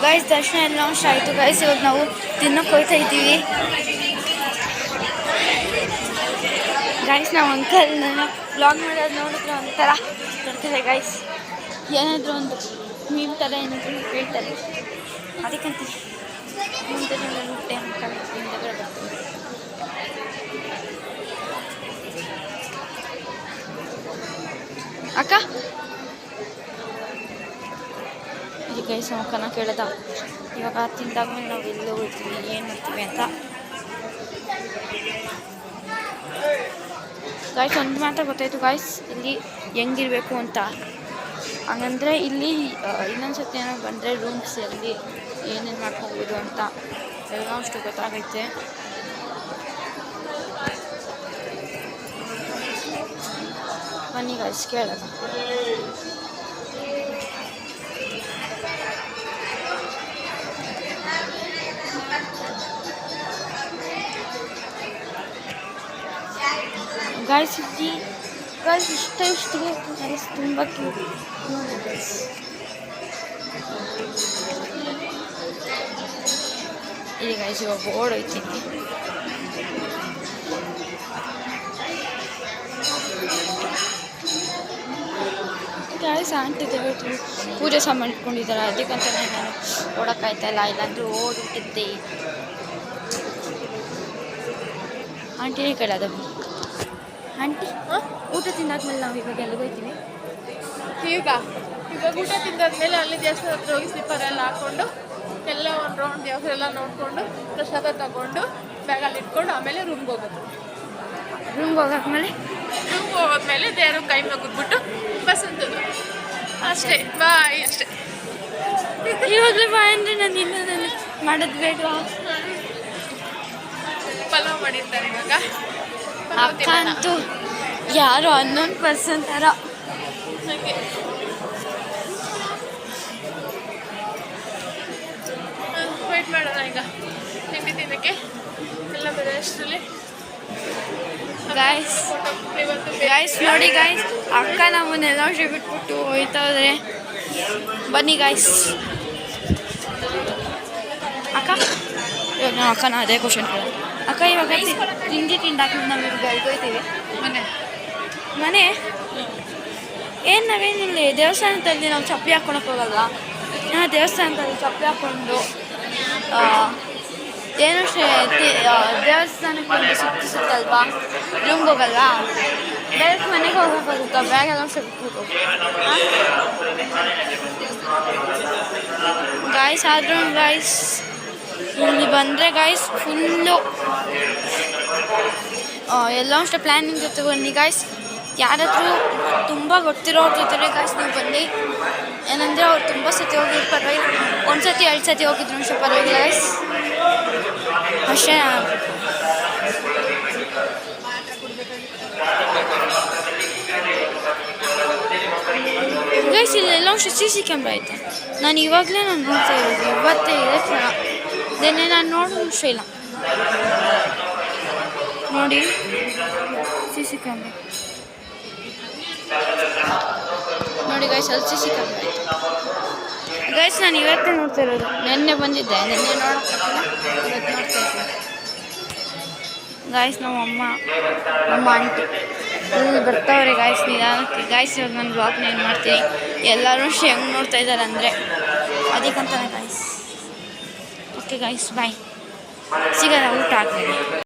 Guys ದರ್ಶನ ಎಲ್ಲ ಅಷ್ಟು ಆಯಿತು ಗೈಸ್. ಇವಾಗ ನಾವು ತಿನ್ನೋಕೆ ಹೋಗ್ತಾ ಇದ್ದೀವಿ ಗೈಸ್. ನಾವು ಅಂಕಲ್ ನನ್ನ ವ್ಲಾಗ್ ಮಾಡೋದು ನೋಡಿದ್ರೆ ಒಂಥರ ಬರ್ತಾರೆ ಗೈಸ್. ಏನಾದರೂ ಒಂದು ಮೀಮ್ ಥರ ಏನಾದರೂ ಹೇಳ್ತಾರೆ, ಅದಕ್ಕಂತ ಮುಂದೆ ಊಟ ಅಂಕಲ್ ಹಿಂದೆಗಡೆ ಬರ್ತೀವಿ. ಅಕ್ಕ ಈ ಗೈಸ್ ಅಕ್ಕನ ಕೇಳ್ದ ಇವಾಗ ತಿಂದಾದ್ಮೇಲೆ ನಾವು ಎಲ್ಲೋ ಹೋಗ್ತೀವಿ ಏನು ಮಾಡ್ತೀವಿ ಅಂತ. ಗಾಯ್ಸ್ ಒಂದು ಮಾತ್ರ ಗೊತ್ತಾಯಿತು ಗಾಯ್ಸ್, ಇಲ್ಲಿ ಹೆಂಗಿರಬೇಕು ಅಂತ. ಹಂಗಂದರೆ ಇಲ್ಲಿ ಇನ್ನೊಂದು ಸತಿ ಏನೋ ಬಂದರೆ ರೂಮ್ಸ್ ಎಲ್ಲಿ ಏನೇನು ಮಾಡ್ಕೊಬೋದು ಅಂತ ಎಲ್ಲ ಅಷ್ಟು ಗೊತ್ತಾಗೈತೆ. ಬನ್ನಿ ಗಾಯ್ಸ್ ಕೇಳೋದು. ಗಾಯ್ಸ್ ಇಲ್ಲಿ ಗಾಯ್ಸ್ ಇಷ್ಟಿಗೆ ಗಾಯ್ಸ್ ತುಂಬ ಕ್ಯೂಟ್ ನೋಡಿ ಗಾಯ್ಸ್. ಇಲ್ಲಿ ಗಾಯ್ಸ್ ಇವಾಗ ಬೋರ್ಡ್ ಹೋಯ್ತೀನಿ. ಗಾಯ್ಸ್ ಆಂಟಿ ದಯವಿಟ್ಟು ಪೂಜೆ ಸಾಮಾನು ಇಟ್ಕೊಂಡಿದ್ದಾರೆ, ಅದಕ್ಕಂತ ನಾನು ಓಡೋಕ್ಕಾಯ್ತಾಯಿಲ್ಲ, ಇಲ್ಲಾಂದ್ರೆ ಓಡ್ಬಿಟ್ಟಿದ್ದೆ. ಆಂಟಿನೇ ಕೇಳೋದು. ಆಂಟಿ ಊಟ ತಿಂದಾದ್ಮೇಲೆ ನಾವು ಇವಾಗ ಎಲ್ಲಿಗೋಯ್ತೀವಿ? ಇವಾಗ ಊಟ ತಿಂದಾದ್ಮೇಲೆ ಅಲ್ಲಿ ದೇವಸ್ಥಾನ ಹತ್ರ ಹೋಗಿ ಸ್ಲಿಪ್ಪರ್ ಎಲ್ಲ ಹಾಕ್ಕೊಂಡು ಎಲ್ಲ ಒಂದು ರೌಂಡ್ ದೇವಸ್ಥಾನ ಎಲ್ಲ ನೋಡಿಕೊಂಡು ಪ್ರಸಾದ ತಗೊಂಡು ಬ್ಯಾಗಲ್ಲಿ ಇಟ್ಕೊಂಡು ಆಮೇಲೆ ರೂಮ್ಗೆ ಹೋಗೋದು. ರೂಮ್ಗೆ ಹೋಗೋದ್ಮೇಲೆ ದೇವ್ರ ಕೈ ಮುಗಿದ್ಬಿಟ್ಟು ಬಸ್ ಅಂತದ್ದು ಅಷ್ಟೇ. ಬಾಯ್ ಅಷ್ಟೇ. ಇವಾಗಲೇ ಬಾಯ್ ಅಂದರೆ ನಾನು ಇನ್ನೂ ಮಾಡೋದು ಬೇಡವಾ? ಪಲಾವ್ ಮಾಡಿರ್ತಾರೆ ಇವಾಗ. ಅಕ್ಕ ಅಂತೂ ಯಾರು ಅನ್ನೋನ್ ಪರ್ಸನ್ ಥರ. ಹಾಗೆ ವೆಯ್ಟ್ ಮಾಡೋಣ ಈಗ ತಿಂಡಿ ತಿನ್ನೋಕ್ಕೆ ಎಲ್ಲ ಬೇರೆ ಅಷ್ಟರಲ್ಲಿ. ಗಾಯ್ಸ್ ನೋಡಿ ಗಾಯ್ಸ್, ಅಕ್ಕ ನಮ್ಮನ್ನೆಲ್ಲ ಬಿಟ್ಬಿಟ್ಟು ಹೋಯ್ತಾ ಇದ್ರೆ. ಬನ್ನಿ ಗಾಯ್ಸ್. ಅಕ್ಕ ಇವಾಗ ನಾವು ಅಕ್ಕನ ಅದೇ ಕ್ವಶನ್ ಕೇಳೋದು. ಅಕ್ಕ ಇವಾಗ ತಿಂಡಿ ತಿಂದಾಕ್ಬಿಟ್ಟು ನಾವು ಇವಾಗ ಎಲ್ಗೋಯ್ತೀವಿ ಮನೆ ಏನು ನಾವೇನಿಲ್ಲ ದೇವಸ್ಥಾನದಲ್ಲಿ ನಾವು ಚಪ್ಪಲಿ ಹಾಕ್ಕೊಳಕ್ಕೆ ಹೋಗಲ್ವ? ದೇವಸ್ಥಾನದಲ್ಲಿ ಚಪ್ಪಲಿ ಹಾಕ್ಕೊಂಡು ಏನೋ ದೇವಸ್ಥಾನಕ್ಕೆ ಒಂದು ಸುತ್ತಲ್ವಾ, ರೂಮ್ಗೆ ಹೋಗಲ್ವಾ? ಡೈರೆಕ್ಟ್ ಮನೆಗೆ ಹೋಗೋಕ್ಕಾಗುತ್ತಾ? ಬ್ಯಾಗೆಲ್ಲ ಬಿಟ್ಬಿಟ್ಟು ಗಾಯ್ಸ್. ಆದ್ರೂ ಗಾಯ್ಸ್ ಇಲ್ಲಿ ಬಂದರೆ ಗಾಯ್ಸ್ ಫುಲ್ಲು ಎಲ್ಲ ಅಷ್ಟು ಪ್ಲ್ಯಾನಿಂಗ್ ಜೊತೆ ಬನ್ನಿ ಗಾಯ್ಸ್. ಯಾರಾದರೂ ತುಂಬ ಗೊತ್ತಿರೋರ ಜೊತೆ ಗಾಯ್ಸ್ ನೀವು ಬನ್ನಿ. ಏನಂದರೆ ಅವ್ರು ತುಂಬ ಸತಿ ಹೋಗಿದ್ರು ಪರವಾಗಿಲ್ಲ, ಒಂದು ಸತಿ 2 ಸತಿ ಹೋಗಿದ್ರು ಅಷ್ಟೇ ಪರವಾಗಿಲ್ಲ ಗಾಯ್ಸ್. ಅಷ್ಟೇ ಗೈಸ್. ಇಲ್ಲೆಲ್ಲ ಅಷ್ಟು CC ಕ್ಯಾಮ್ರಾ ಐತೆ. ನಾನು ಇವಾಗಲೇ ನೋಡ್ತಾ ಇರೋದು, ಇವತ್ತೇ ಇದೆ ಇದನ್ನೇ ನಾನು ನೋಡೋ ವಿಷಯ ಇಲ್ಲ. ನೋಡಿ CC ಕ್ಯಾಮ್ರಾ ನೋಡಿ ಗೈಸ್, ಅಲ್ಲಿ CC ಕ್ಯಾಮ್ರಾ ಐತೆ ಗೈಸ್. ನಾನು ಇವತ್ತೇ ನೋಡ್ತಾ ಇರೋದು, ನೆನ್ನೆ ಬಂದಿದ್ದೆ, ನೆನ್ನೆ ನೋಡೋಕ್ಕಾಗಿಲ್ಲ, ಇವತ್ತು ನೋಡ್ತಾ ಇದ್ದೀನಿ ಗಾಯ್ಸ್. ನಮ್ಮ ಆಂಟಿ ಅಲ್ಲಿ ಬರ್ತಾವ್ರೆ ಗಾಯ್ಸ್ ನಿಧಾನಕ್ಕೆ ಗಾಯ್ಸ್. ಇವಾಗ ನಾನು ಬ್ಲಾಗ್ನ ಏನು ಮಾಡ್ತೀನಿ, ಎಲ್ಲರೂ ಹೆಂಗೆ ನೋಡ್ತಾ ಇದ್ದಾರೆ ಅಂದರೆ ಅದಕ್ಕಂತಾನೆ ಗಾಯ್ಸ್. ಓಕೆ ಗಾಯ್ಸ್ ಬಾಯ್, ಸಿಗೋಣ ಊಟ ಆದಮೇಲೆ.